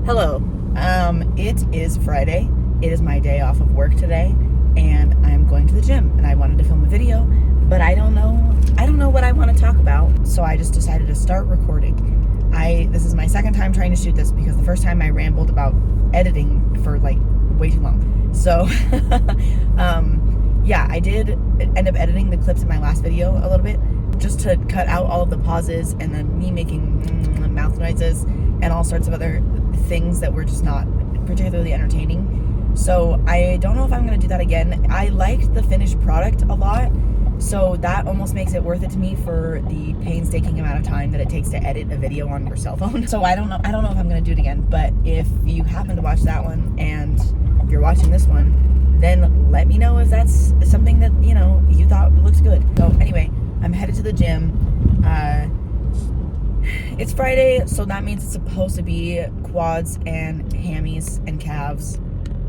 Hello. It is Friday. It is my day off of work today, and I'm going to the gym. And I wanted to film a video, but I don't know what I want to talk about. So I just decided to start recording. This is my second time trying to shoot this because the first time I rambled about editing for like way too long. So, yeah, I did end up editing the clips in my last video a little bit, just to cut out all of the pauses and then me making mouth noises and all sorts of other things that were just not particularly entertaining. So I don't know if I'm going to do that again. I liked the finished product a lot, so that almost makes it worth it to me for the painstaking amount of time that it takes to edit a video on your cell phone. So I don't know if I'm going to do it again, but if you happen to watch that one and you're watching this one, then let me know if that's something that, you know, you thought looked good. So anyway, I'm headed to the gym. It's Friday, so that means it's supposed to be quads and hammies and calves.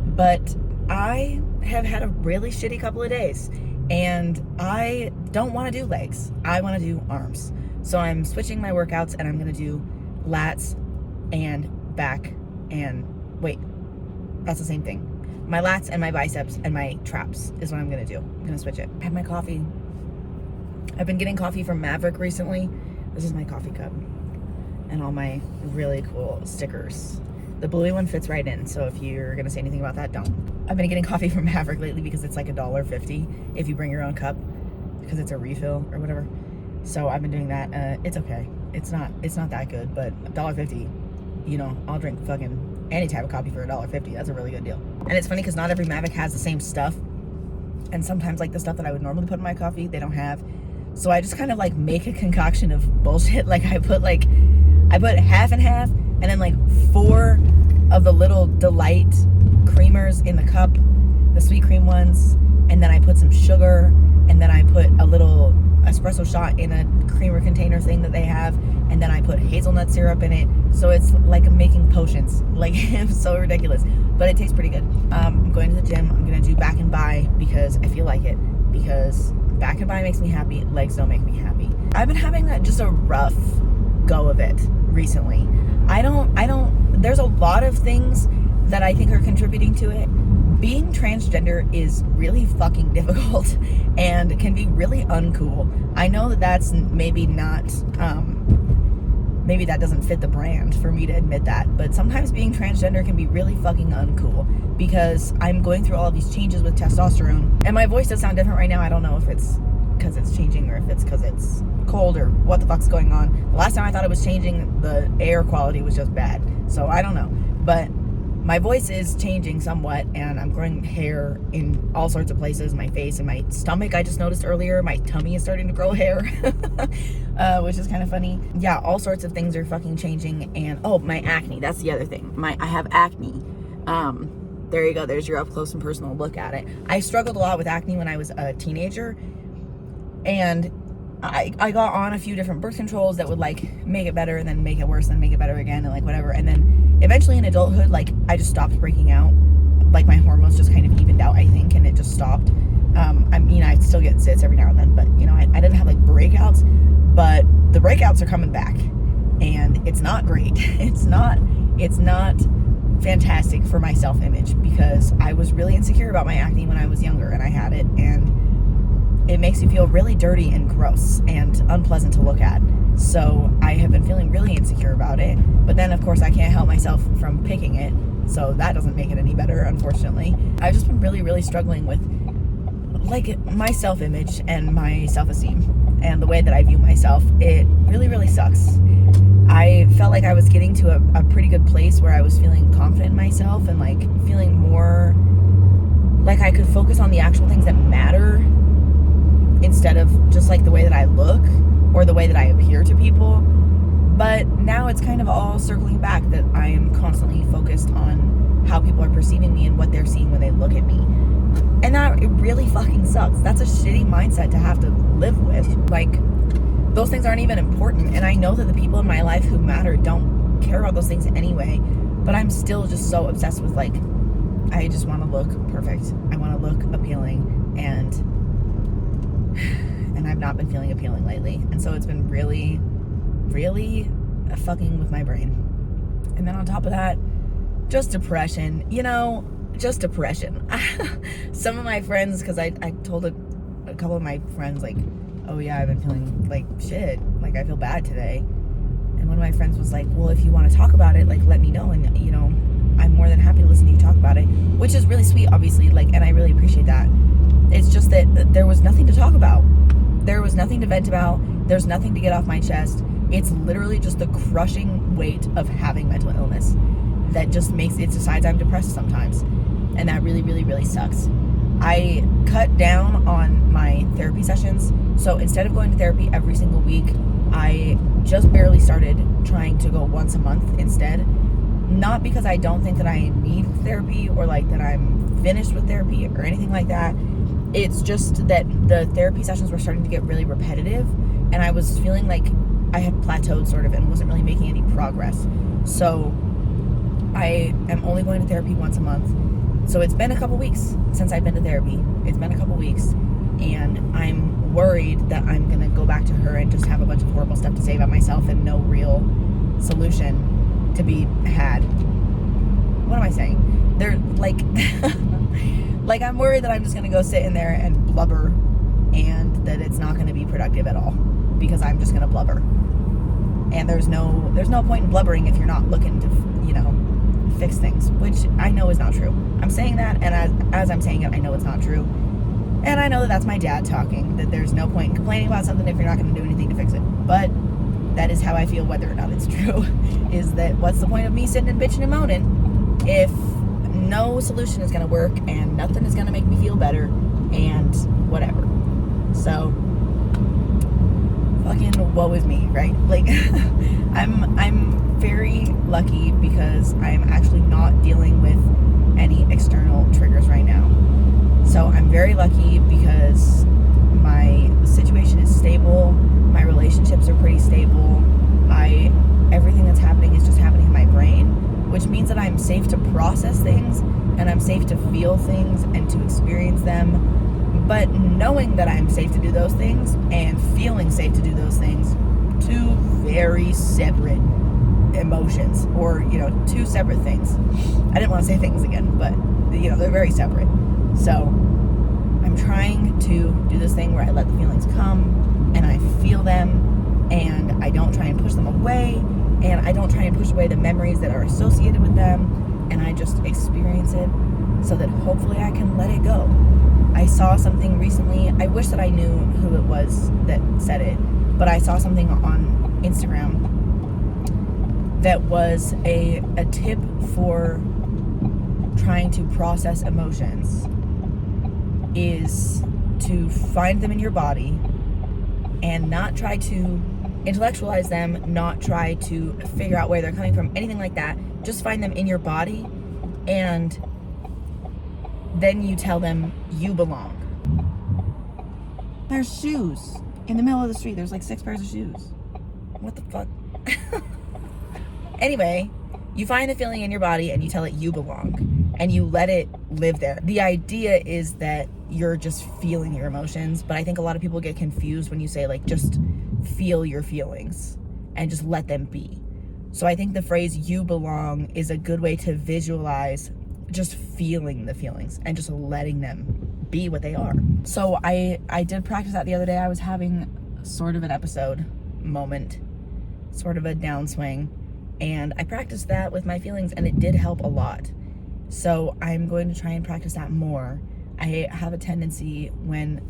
But I have had a really shitty couple of days, and I don't want to do legs. I want to do arms. So I'm switching my workouts, and I'm going to do lats and back and wait, that's the same thing. My lats and my biceps and my traps is what I'm going to do. I'm going to switch it. I have my coffee. I've been getting coffee from Maverick recently. This is my coffee cup and all my really cool stickers. The bluey one fits right in, so if you're gonna say anything about that, don't. I've been getting coffee from Maverick lately because it's like $1.50 if you bring your own cup, because it's a refill or whatever. So I've been doing that. It's okay. It's not that good, but $1.50, you know, I'll drink fucking any type of coffee for $1.50. That's a really good deal. And it's funny because not every Maverick has the same stuff, and sometimes like the stuff that I would normally put in my coffee, they don't have. So I just kind of like make a concoction of bullshit. Like I put half and half, and then like 4 of the little Delight creamers in the cup, the sweet cream ones, and then I put some sugar, and then I put a little espresso shot in a creamer container thing that they have, and then I put hazelnut syrup in it. So it's like I'm making potions. Like, it's so ridiculous, but it tastes pretty good. I'm going to the gym. I'm gonna do back and bi because I feel like it, because back and bi makes me happy, legs don't make me happy. I've been having just a rough go of it recently. There's a lot of things that I think are contributing to it. Being transgender is really fucking difficult and can be really uncool. I know that that's maybe not, maybe that doesn't fit the brand for me to admit that, but sometimes being transgender can be really fucking uncool because I'm going through all of these changes with testosterone, and my voice does sound different right now. I don't know if it's because it's changing or if it's because it's cold or what the fuck's going on. The last time I thought it was changing, the air quality was just bad. So I don't know. But my voice is changing somewhat, and I'm growing hair in all sorts of places. My face and my stomach, I just noticed earlier, my tummy is starting to grow hair, which is kind of funny. Yeah, all sorts of things are fucking changing. And oh, my acne, that's the other thing. I have acne. There you go. There's your up close and personal look at it. I struggled a lot with acne when I was a teenager, and I got on a few different birth controls that would like make it better and then make it worse and then make it better again and like whatever. And then eventually in adulthood, like I just stopped breaking out. Like my hormones just kind of evened out, I think, and it just stopped. I mean, I still get zits every now and then, but you know, I didn't have like breakouts, but the breakouts are coming back, and it's not great. It's not fantastic for my self-image because I was really insecure about my acne when I was younger and I had it, and it makes me feel really dirty and gross and unpleasant to look at. So I have been feeling really insecure about it. But then, of course, I can't help myself from picking it. So that doesn't make it any better, unfortunately. I've just been really, really struggling with like my self-image and my self-esteem and the way that I view myself. It really, really sucks. I felt like I was getting to a pretty good place where I was feeling confident in myself and like feeling more like I could focus on the actual things that matter, instead of just like the way that I look or the way that I appear to people. But now it's kind of all circling back that I am constantly focused on how people are perceiving me and what they're seeing when they look at me. And that, it really fucking sucks. That's a shitty mindset to have to live with. Like, those things aren't even important. And I know that the people in my life who matter don't care about those things anyway, but I'm still just so obsessed with like, I just want to look perfect. I want to look appealing, and I've not been feeling appealing lately. And so it's been really, really fucking with my brain. And then on top of that, just depression, just depression. Some of my friends, because I told a couple of my friends, like, oh yeah, I've been feeling like shit, like I feel bad today. And one of my friends was like, well, if you want to talk about it, like, let me know, and I'm more than happy to listen to you talk about it, which is really sweet, obviously, like, and I really appreciate that. It's just that there was nothing to talk about. There was nothing to vent about. There's nothing to get off my chest. It's literally just the crushing weight of having mental illness that just decides I'm depressed sometimes. And that really, really, really sucks. I cut down on my therapy sessions. So instead of going to therapy every single week, I just barely started trying to go once a month instead. Not because I don't think that I need therapy or like that I'm finished with therapy or anything like that. It's just that the therapy sessions were starting to get really repetitive, and I was feeling like I had plateaued sort of and wasn't really making any progress. So I am only going to therapy once a month. So it's been a couple weeks since I've been to therapy. It's been a couple weeks, and I'm worried that I'm going to go back to her and just have a bunch of horrible stuff to say about myself and no real solution to be had. What am I saying? They're like, like I'm worried that I'm just going to go sit in there and blubber, and that it's not going to be productive at all because I'm just going to blubber. And there's no point in blubbering if you're not looking to, fix things, which I know is not true. I'm saying that, and as I'm saying it, I know it's not true. And I know that that's my dad talking, that there's no point in complaining about something if you're not going to do anything to fix it. But that is how I feel, whether or not it's true. Is that what's the point of me sitting and bitching and moaning if no solution is going to work and nothing is going to make me feel better and whatever. So fucking woe is me, right? Like I'm very lucky because I'm actually not dealing with any external triggers right now. So I'm very lucky because my situation is stable, my relationships are pretty stable, everything that's happening is just happening in my brain, which means that I'm safe to process things and I'm safe to feel things and to experience them. But knowing that I'm safe to do those things and feeling safe to do those things, two very separate emotions, or two separate things. I didn't want to say things again, but they're very separate. So I'm trying to do this thing where I let the feelings come and I feel them, and I don't try and push them away, and I don't try and push away the memories that are associated with them, and I just experience it so that hopefully I can let it go. I saw something recently. I wish that I knew who it was that said it, but I saw something on Instagram that was a tip for trying to process emotions is to find them in your body and not try to intellectualize them, not try to figure out where they're coming from, anything like that. Just find them in your body, and then you tell them you belong. There's shoes in the middle of the street. There's like 6 pairs of shoes. What the fuck? Anyway, you find the feeling in your body and you tell it you belong, and you let it live there. The idea is that you're just feeling your emotions, but I think a lot of people get confused when you say, like, just feel your feelings and just let them be. So I think the phrase you belong is a good way to visualize just feeling the feelings and just letting them be what they are. So I did practice that the other day. I was having sort of an episode moment, sort of a downswing, and I practiced that with my feelings, and it did help a lot. So I'm going to try and practice that more. I have a tendency when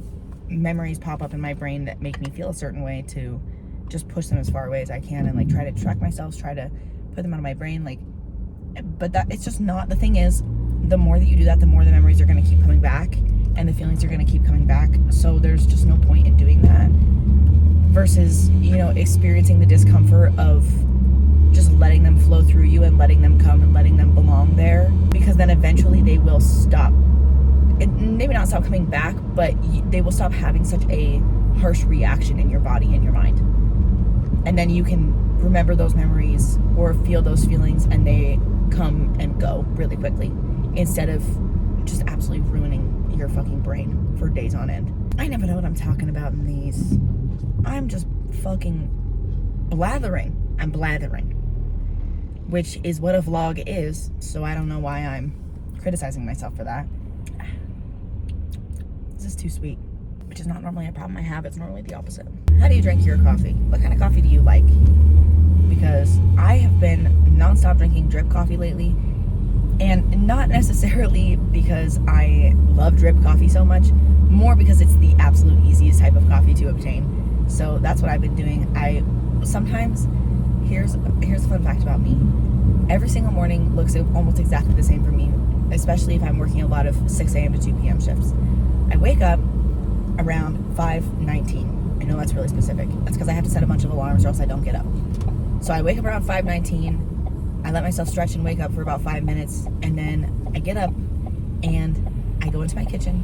memories pop up in my brain that make me feel a certain way to just push them as far away as I can and like try to track myself, try to put them out of my brain, like, but that it's just not. The thing is, the more that you do that, the more the memories are going to keep coming back and the feelings are going to keep coming back. So there's just no point in doing that versus, experiencing the discomfort of just letting them flow through you and letting them come and letting them belong there, because then eventually they will stop. Maybe not stop coming back, but they will stop having such a harsh reaction in your body and your mind. And then you can remember those memories or feel those feelings, and they come and go really quickly instead of just absolutely ruining your fucking brain for days on end. I never know what I'm talking about in these. I'm just fucking blathering. I'm blathering. which is what a vlog is. So I don't know why I'm criticizing myself for that. This is too sweet, which is not normally a problem I have. It's normally the opposite. How do you drink your coffee? What kind of coffee do you like? Because I have been nonstop drinking drip coffee lately, and not necessarily because I love drip coffee so much, more because it's the absolute easiest type of coffee to obtain. So that's what I've been doing. I sometimes, here's a fun fact about me. Every single morning looks almost exactly the same for me, especially if I'm working a lot of 6 a.m. to 2 p.m. shifts. I wake up around 5:19. I know that's really specific. That's because I have to set a bunch of alarms or else I don't get up. So I wake up around 5:19. I let myself stretch and wake up for about 5 minutes, and then I get up and I go into my kitchen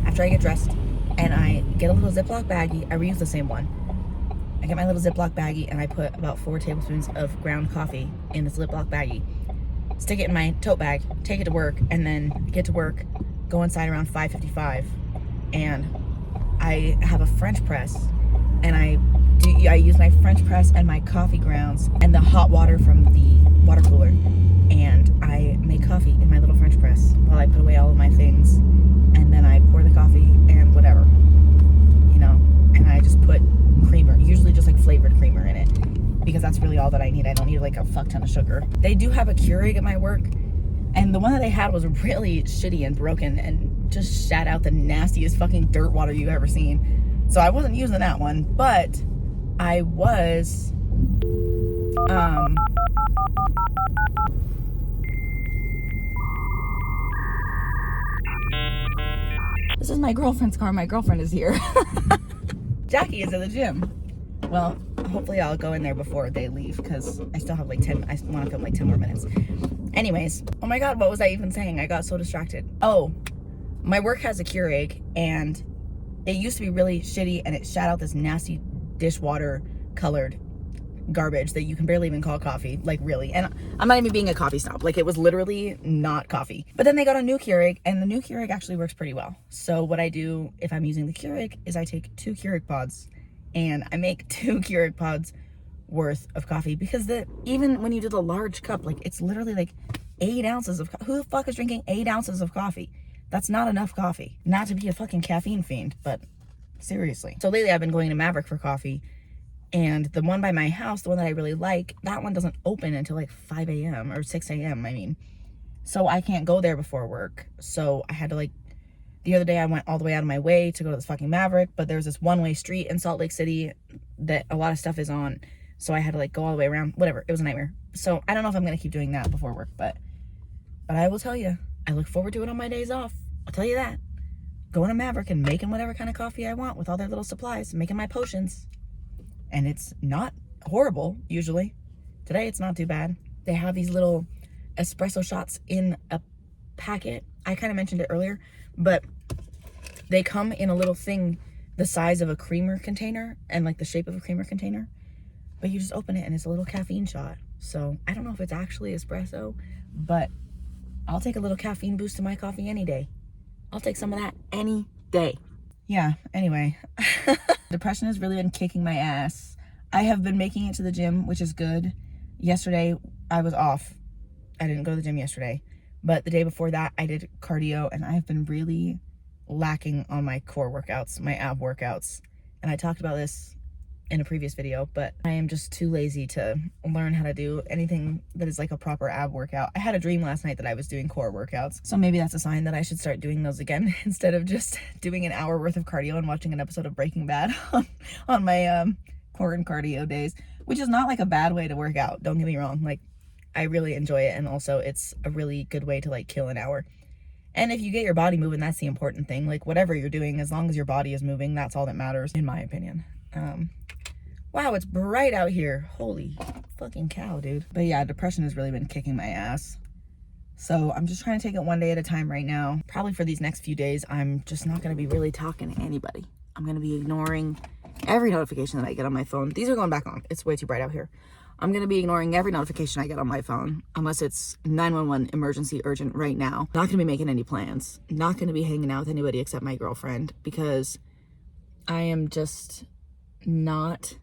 after I get dressed, and I get a little Ziploc baggie. I reuse the same one. I get my little Ziploc baggie and I put about 4 tablespoons of ground coffee in this Ziploc baggie, stick it in my tote bag, take it to work, and then get to work, go inside around 5:55, and I have a French press, and I use my French press and my coffee grounds and the hot water from the water cooler, and I make coffee in my little French press while I put away all of my things, and then I pour the coffee and whatever, you know, and I just put creamer, usually just like flavored creamer in it, because that's really all that I need. I don't need like a fuck ton of sugar. They do have a Keurig at my work, and the one that they had was really shitty and broken and just shat out the nastiest fucking dirt water you've ever seen. So I wasn't using that one, but I was this is my girlfriend's car. My girlfriend is here. Jackie is at the gym. Well, hopefully I'll go in there before they leave, because I still have like 10, I want to film like 10 more minutes. Anyways, oh my god, what was I even saying? I got so distracted. Oh, my work has a Keurig, and it used to be really shitty, and it shat out this nasty dishwater colored garbage that you can barely even call coffee, like really. And I'm not even being a coffee snob, like it was literally not coffee. But then they got a new Keurig, and the new Keurig actually works pretty well. So what I do if I'm using the Keurig is I take 2 Keurig pods and I make 2 Keurig pods worth of coffee, because even when you do the large cup, like it's literally like 8 ounces of who the fuck is drinking 8 ounces of coffee? That's not enough coffee. Not to be a fucking caffeine fiend, but seriously. So lately I've been going to Maverick for coffee, and the one by my house, the one that I really like, that one doesn't open until like 5 a.m. or 6 a.m. I mean, so I can't go there before work. So I had to, like, the other day I went all the way out of my way to go to this fucking Maverick, but there's this one-way street in Salt Lake City that a lot of stuff is on. So I had to like go all the way around, whatever. It was a nightmare. So I don't know if I'm going to keep doing that before work, but I will tell you, I look forward to it on my days off. I'll tell you that. Going to Maverick and making whatever kind of coffee I want with all their little supplies, making my potions. And it's not horrible, usually. Today, it's not too bad. They have these little espresso shots in a packet. I kind of mentioned it earlier, but they come in a little thing the size of a creamer container and like the shape of a creamer container. But you just open it and it's a little caffeine shot. So I don't know if it's actually espresso, but I'll take a little caffeine boost to my coffee any day. I'll take some of that any day. Yeah, anyway. Depression has really been kicking my ass. I have been making it to the gym, which is good. Yesterday, I was off. I didn't go to the gym yesterday. But the day before that, I did cardio, and I have been really lacking on my core workouts, my ab workouts. And I talked about this in a previous video, but I am just too lazy to learn how to do anything that is like a proper ab workout. I had a dream last night that I was doing core workouts, so maybe that's a sign that I should start doing those again instead of just doing an hour worth of cardio and watching an episode of Breaking Bad on my core and cardio days, which is not like a bad way to work out, don't get me wrong. Like, I really enjoy it, and also it's a really good way to like kill an hour. And if you get your body moving, that's the important thing. Like, whatever you're doing, as long as your body is moving, that's all that matters, in my opinion. Wow, it's bright out here. Holy fucking cow, dude. But yeah, depression has really been kicking my ass. So I'm just trying to take it one day at a time right now. Probably for these next few days, I'm just not going to be really talking to anybody. I'm going to be ignoring every notification that I get on my phone. These are going back on. It's way too bright out here. I'm going to be ignoring every notification I get on my phone, unless it's 911 emergency urgent right now. Not going to be making any plans. Not going to be hanging out with anybody except my girlfriend, because I am just not...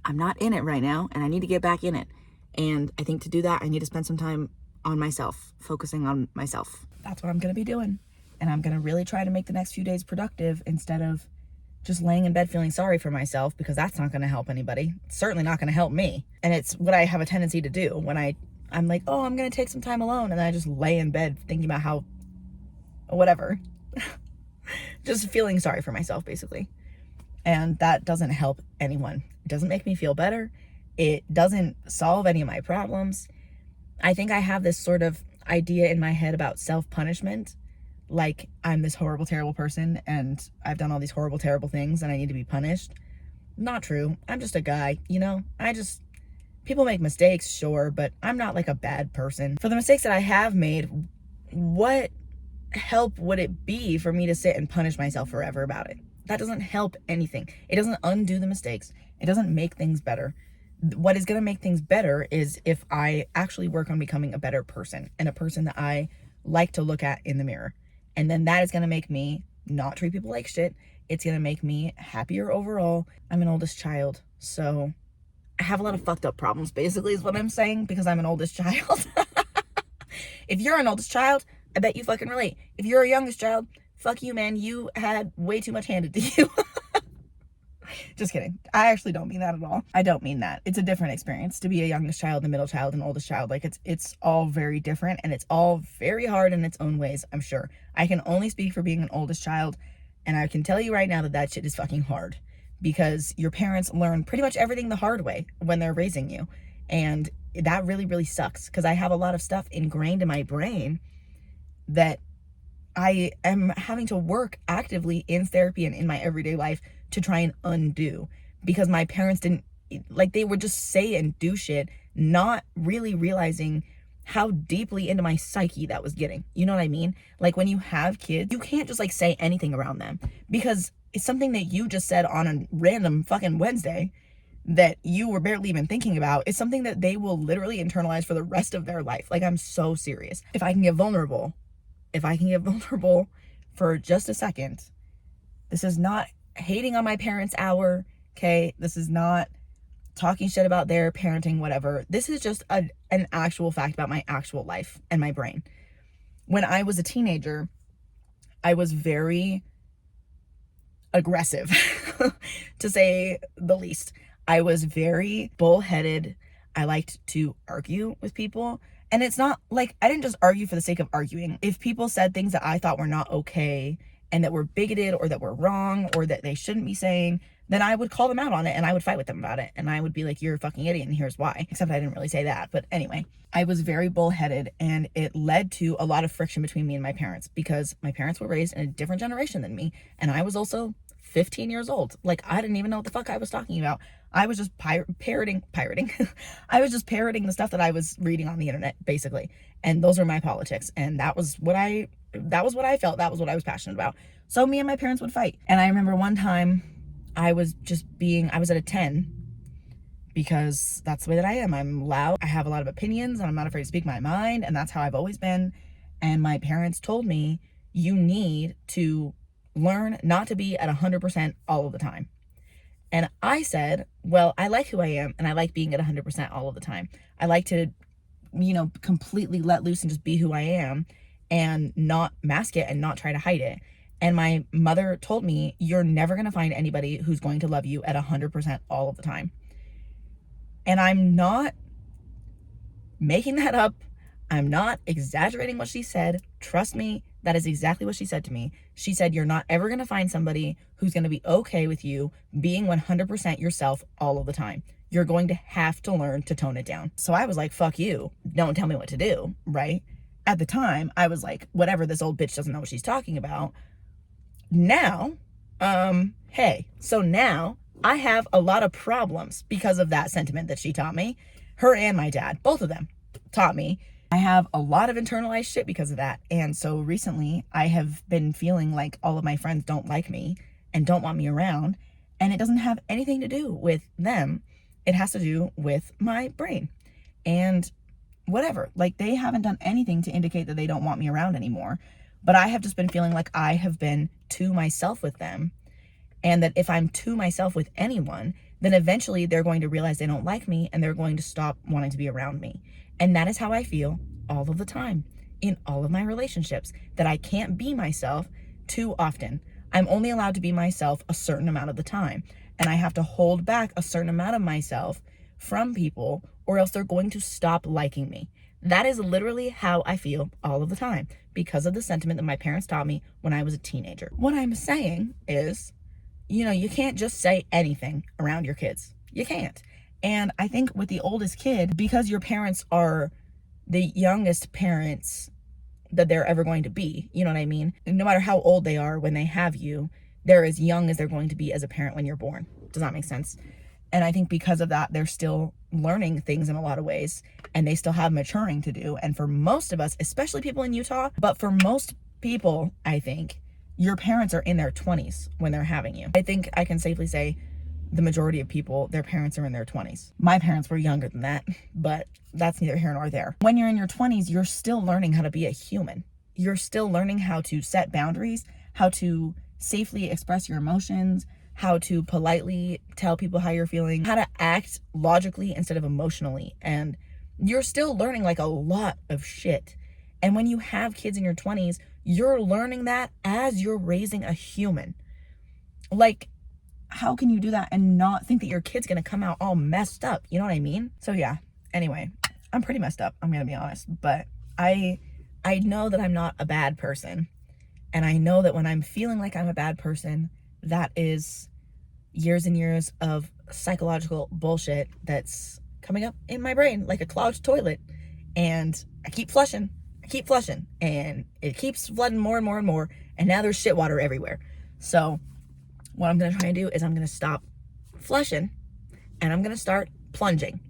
I'm not in it right now, and I need to get back in it. And I think to do that, I need to spend some time on myself, focusing on myself. That's what I'm going to be doing. And I'm going to really try to make the next few days productive instead of just laying in bed feeling sorry for myself, because that's not going to help anybody. It's certainly not going to help me. And it's what I have a tendency to do when I'm like, oh, I'm going to take some time alone. And then I just lay in bed thinking about how, whatever, just feeling sorry for myself, basically. And that doesn't help anyone. It doesn't make me feel better. It doesn't solve any of my problems. I think I have this sort of idea in my head about self-punishment. Like I'm this horrible, terrible person and I've done all these horrible, terrible things and I need to be punished. Not true. I'm just a guy, you know? People make mistakes, sure, but I'm not like a bad person. For the mistakes that I have made, what help would it be for me to sit and punish myself forever about it? That doesn't help anything. It doesn't undo the mistakes. It doesn't make things better. What is going to make things better is if I actually work on becoming a better person and a person that I like to look at in the mirror. And then that is going to make me not treat people like shit. It's going to make me happier overall. I'm an oldest child, so I have a lot of fucked up problems, basically, is what I'm saying, because I'm an oldest child. If you're an oldest child, I bet you fucking relate. If you're a youngest child, fuck you, man. You had way too much handed to you. Just kidding. I actually don't mean that at all. I don't mean that. It's a different experience to be a youngest child, a middle child, and oldest child. Like it's all very different and it's all very hard in its own ways, I'm sure. I can only speak for being an oldest child, and I can tell you right now that that shit is fucking hard because your parents learn pretty much everything the hard way when they're raising you. And that really, really sucks because I have a lot of stuff ingrained in my brain that I am having to work actively in therapy and in my everyday life to try and undo, because my parents didn't, like, they would just say and do shit, not really realizing how deeply into my psyche that was getting. You know what I mean? Like when you have kids, you can't just like say anything around them because it's something that you just said on a random fucking Wednesday that you were barely even thinking about. It's something that they will literally internalize for the rest of their life. Like, I'm so serious. If I can get vulnerable for just a second, this is not hating on my parents' hour, okay? This is not talking shit about their parenting, whatever. This is just an actual fact about my actual life and my brain. When I was a teenager, I was very aggressive, to say the least. I was very bullheaded. I liked to argue with people. And it's not like, I didn't just argue for the sake of arguing. If people said things that I thought were not okay and that were bigoted or that were wrong or that they shouldn't be saying, then I would call them out on it and I would fight with them about it. And I would be like, you're a fucking idiot and here's why. Except I didn't really say that. But anyway, I was very bullheaded and it led to a lot of friction between me and my parents because my parents were raised in a different generation than me. And I was also 15 years old. Like, I didn't even know what the fuck I was talking about. I was just parroting. I was just parroting the stuff that I was reading on the internet, basically. And those were my politics. And that was what I felt. That was what I was passionate about. So me and my parents would fight. And I remember one time I was at a 10 because that's the way that I am. I'm loud. I have a lot of opinions and I'm not afraid to speak my mind. And that's how I've always been. And my parents told me, you need to learn not to be at 100% all of the time. And I said, well, I like who I am and I like being at 100% all of the time. I like to, completely let loose and just be who I am and not mask it and not try to hide it. And my mother told me, you're never going to find anybody who's going to love you at 100% all of the time. And I'm not making that up. I'm not exaggerating what she said. Trust me, that is exactly what she said to me. She said, you're not ever going to find somebody who's going to be okay with you being 100% yourself all of the time. You're going to have to learn to tone it down. So I was like, fuck you. Don't tell me what to do, right? At the time, I was like, whatever, this old bitch doesn't know what she's talking about. Now, so now I have a lot of problems because of that sentiment that she taught me. Her and my dad, both of them taught me. I have a lot of internalized shit because of that. And so recently I have been feeling like all of my friends don't like me and don't want me around. And it doesn't have anything to do with them. It has to do with my brain and whatever. Like, they haven't done anything to indicate that they don't want me around anymore. But I have just been feeling like I have been to myself with them. And that if I'm to myself with anyone, then eventually they're going to realize they don't like me and they're going to stop wanting to be around me. And that is how I feel all of the time in all of my relationships, that I can't be myself too often. I'm only allowed to be myself a certain amount of the time, and I have to hold back a certain amount of myself from people, or else they're going to stop liking me. That is literally how I feel all of the time because of the sentiment that my parents taught me when I was a teenager. What I'm saying is, you can't just say anything around your kids. You can't. And I think with the oldest kid, because your parents are the youngest parents that they're ever going to be, you know what I mean? And no matter how old they are when they have you, they're as young as they're going to be as a parent when you're born. Does that make sense? And I think because of that, they're still learning things in a lot of ways, and they still have maturing to do. And for most of us, especially people in Utah, but for most people, I think your parents are in their 20s when they're having you. I think I can safely say the majority of people, their parents are in their 20s. My parents were younger than that, but that's neither here nor there. When you're in your 20s, you're still learning how to be a human. You're still learning how to set boundaries, how to safely express your emotions, how to politely tell people how you're feeling, how to act logically instead of emotionally. And you're still learning like a lot of shit. And when you have kids in your 20s, you're learning that as you're raising a human. Like, how can you do that and not think that your kid's gonna come out all messed up? You know what I mean? So yeah, anyway, I'm pretty messed up, I'm gonna be honest. But I know that I'm not a bad person. And I know that when I'm feeling like I'm a bad person, that is years and years of psychological bullshit that's coming up in my brain like a clogged toilet. And I keep flushing, and it keeps flooding more and more and more. And now there's shit water everywhere. So what I'm gonna try and do is I'm gonna stop flushing and I'm gonna start plunging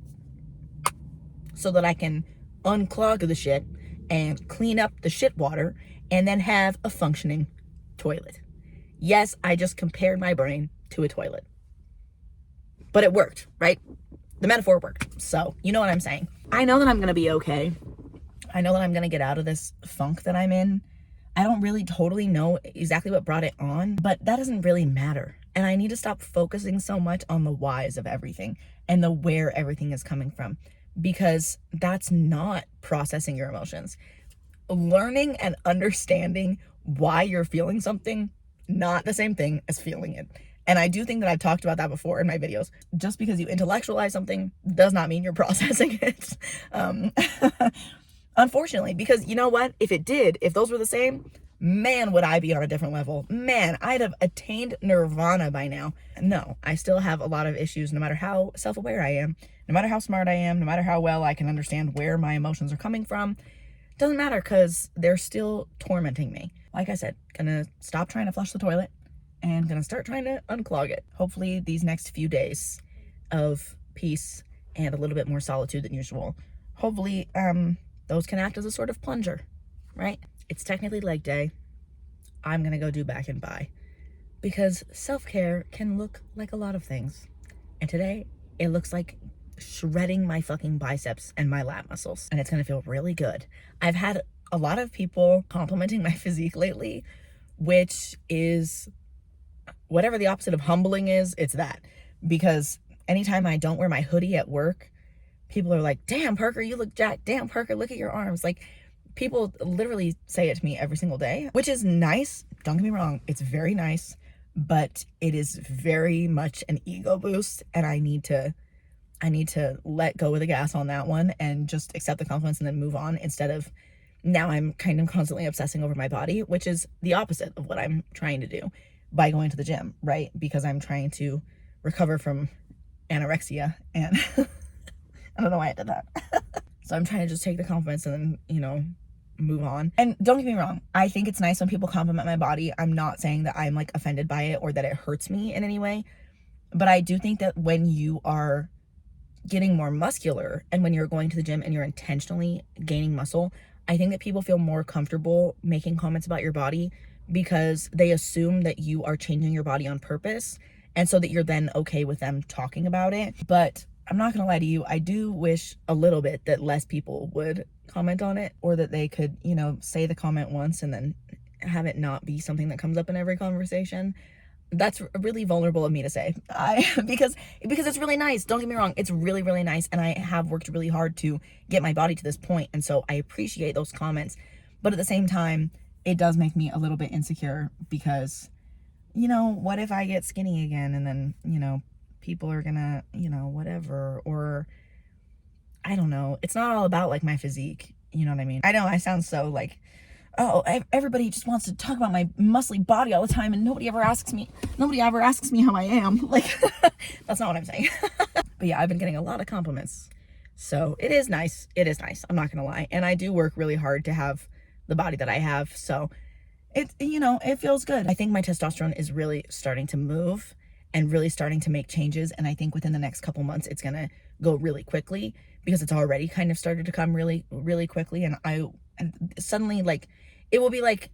so that I can unclog the shit and clean up the shit water and then have a functioning toilet. Yes, I just compared my brain to a toilet. But it worked, right? The metaphor worked. So, you know what I'm saying. I know that I'm gonna be okay. I know that I'm gonna get out of this funk that I'm in. I don't really totally know exactly what brought it on, but that doesn't really matter. And I need to stop focusing so much on the whys of everything and the where everything is coming from, because that's not processing your emotions. Learning and understanding why you're feeling something, not the same thing as feeling it. And I do think that I've talked about that before in my videos. Just because you intellectualize something does not mean you're processing it. Unfortunately, because you know what? If those were the same, man, would I be on a different level. Man, I'd have attained nirvana by now. No, I still have a lot of issues, no matter how self-aware I am, no matter how smart I am, no matter how well I can understand where my emotions are coming from. Doesn't matter, because they're still tormenting me. Like I said, gonna stop trying to flush the toilet and gonna start trying to unclog it. Hopefully these next few days of peace and a little bit more solitude than usual, hopefully those can act as a sort of plunger, right? It's technically leg day. I'm gonna go do back and buy, because self-care can look like a lot of things. And today it looks like shredding my fucking biceps and my lat muscles, and it's gonna feel really good. I've had a lot of people complimenting my physique lately, which is whatever the opposite of humbling is. It's that, because anytime I don't wear my hoodie at work, people are like, damn, Parker, you look jacked. Damn, Parker, look at your arms. Like, people literally say it to me every single day, which is nice. Don't get me wrong. It's very nice, but it is very much an ego boost. And I need to let go of the gas on that one and just accept the compliments and then move on, instead of now I'm kind of constantly obsessing over my body, which is the opposite of what I'm trying to do by going to the gym, right? Because I'm trying to recover from anorexia, and I don't know why I did that. So I'm trying to just take the compliments and then, move on. And don't get me wrong, I think it's nice when people compliment my body. I'm not saying that I'm like offended by it or that it hurts me in any way. But I do think that when you are getting more muscular and when you're going to the gym and you're intentionally gaining muscle, I think that people feel more comfortable making comments about your body, because they assume that you are changing your body on purpose, and so that you're then okay with them talking about it. But I'm not gonna lie to you, I do wish a little bit that less people would comment on it, or that they could, say the comment once and then have it not be something that comes up in every conversation. That's really vulnerable of me to say. Because it's really nice. Don't get me wrong. It's really, really nice. And I have worked really hard to get my body to this point. And so I appreciate those comments. But at the same time, it does make me a little bit insecure because, you know, what if I get skinny again and then, you know, people are gonna, you know, whatever, or I don't know. It's not all about like my physique. You know what I mean? I know I sound so like, oh, everybody just wants to talk about my muscly body all the time and nobody ever asks me how I am. Like, that's not what I'm saying. But yeah, I've been getting a lot of compliments. So it is nice. It is nice. I'm not gonna lie. And I do work really hard to have the body that I have. So it, you know, it feels good. I think my testosterone is really starting to move and really starting to make changes. And I think within the next couple months, it's gonna go really quickly because it's already kind of started to come really, really quickly. And suddenly, like, it will be like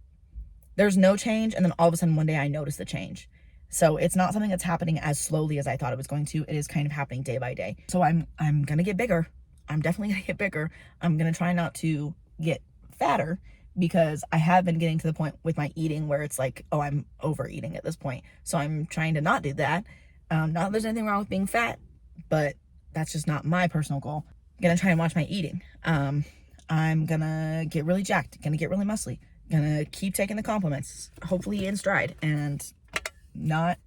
there's no change, and then all of a sudden one day I notice the change. So it's not something that's happening as slowly as I thought it was going to. It is kind of happening day by day. So I'm gonna get bigger. I'm definitely gonna get bigger. I'm gonna try not to get fatter because I have been getting to the point with my eating where it's like, oh, I'm overeating at this point. So I'm trying to not do that. Not that there's anything wrong with being fat, but that's just not my personal goal. I'm gonna try and watch my eating. I'm gonna get really jacked, gonna get really muscly, gonna keep taking the compliments, hopefully in stride, and not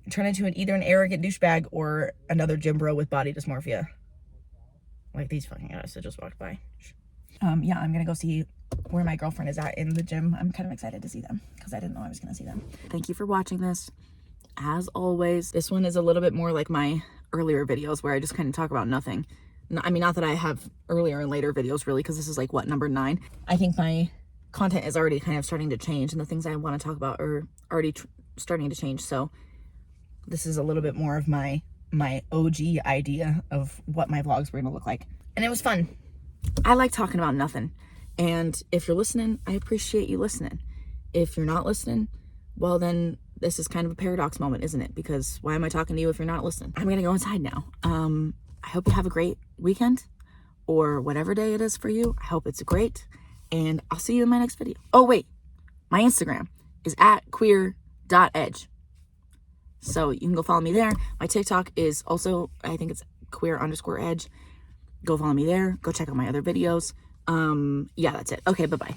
turn into either an arrogant douchebag or another gym bro with body dysmorphia. Like these fucking guys that just walked by. Yeah, I'm gonna go see where my girlfriend is at in the gym. I'm kind of excited to see them because I didn't know I was gonna see them. Thank you for watching this. As always, this one is a little bit more like my earlier videos where I just kind of talk about nothing. I mean, not that I have earlier and later videos really, because this is like what, number 9. I think my content is already kind of starting to change and the things I want to talk about are already starting to change. So this is a little bit more of my OG idea of what my vlogs were going to look like. And it was fun. I like talking about nothing. And if you're listening, I appreciate you listening. If you're not listening, well then this is kind of a paradox moment, isn't it? Because why am I talking to you if you're not listening? I'm going to go inside now. I hope you have a great weekend or whatever day it is for you. I hope it's great. And I'll see you in my next video. Oh, wait. My Instagram is @queer.edge. So you can go follow me there. My TikTok is also, I think it's queer_edge. Go follow me there. Go check out my other videos. Yeah, that's it. Okay, bye-bye.